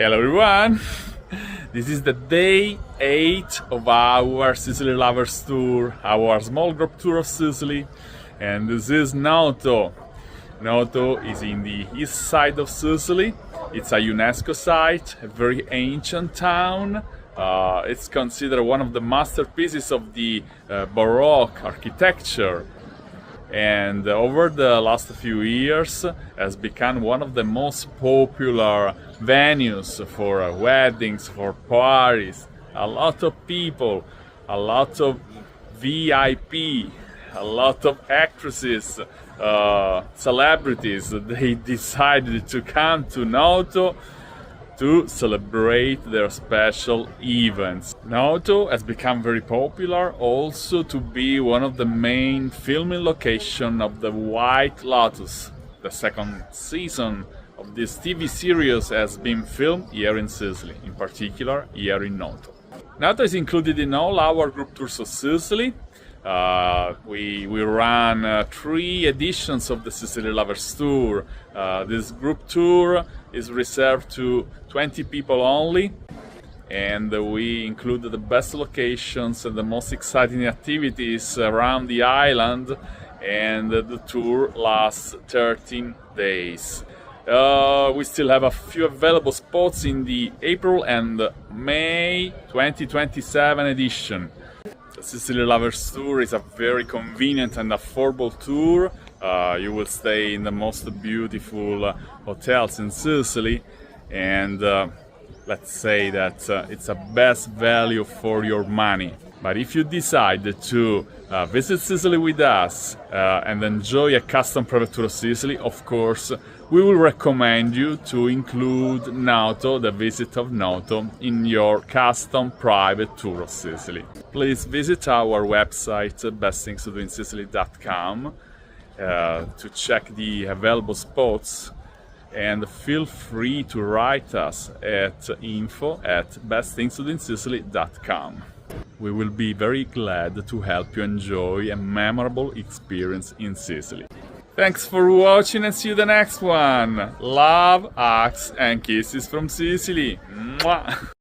Hello everyone! This is the day 8 of our Sicily Lovers Tour, our small group tour of Sicily, and this is Noto. Noto is in the east side of Sicily. It's a UNESCO site, a very ancient town. It's considered one of the masterpieces of the Baroque architecture, and over the last few years has become one of the most popular venues for weddings, for parties. A lot of people, a lot of VIP, a lot of actresses, celebrities, they decided to come to Noto to celebrate their special events. Noto has become very popular also to be one of the main filming locations of the White Lotus. The second season of this TV series has been filmed here in Sicily, in particular here in Noto. Noto is included in all our group tours of Sicily. We ran 3 editions of the Sicily Lovers Tour. This group tour is reserved to 20 people only, and we include the best locations and the most exciting activities around the island, and the tour lasts 13 days. We still have a few available spots in the April and May 2027 edition. The Sicily Lovers Tour is a very convenient and affordable tour. You will stay in the most beautiful hotels in Sicily, and let's say that it's a best value for your money. But if you decide to visit Sicily with us and enjoy a custom private tour of Sicily, of course, we will recommend you to include Noto, the visit of Noto, in your custom private tour of Sicily. Please visit our website, bestthingstodoinsicily.com, to check the available spots, and feel free to write us at info@bestthingstodoinsicily.com. We will be very glad to help you enjoy a memorable experience in Sicily. Thanks for watching, and see you the next one. Love, hugs and kisses from Sicily. Mwah.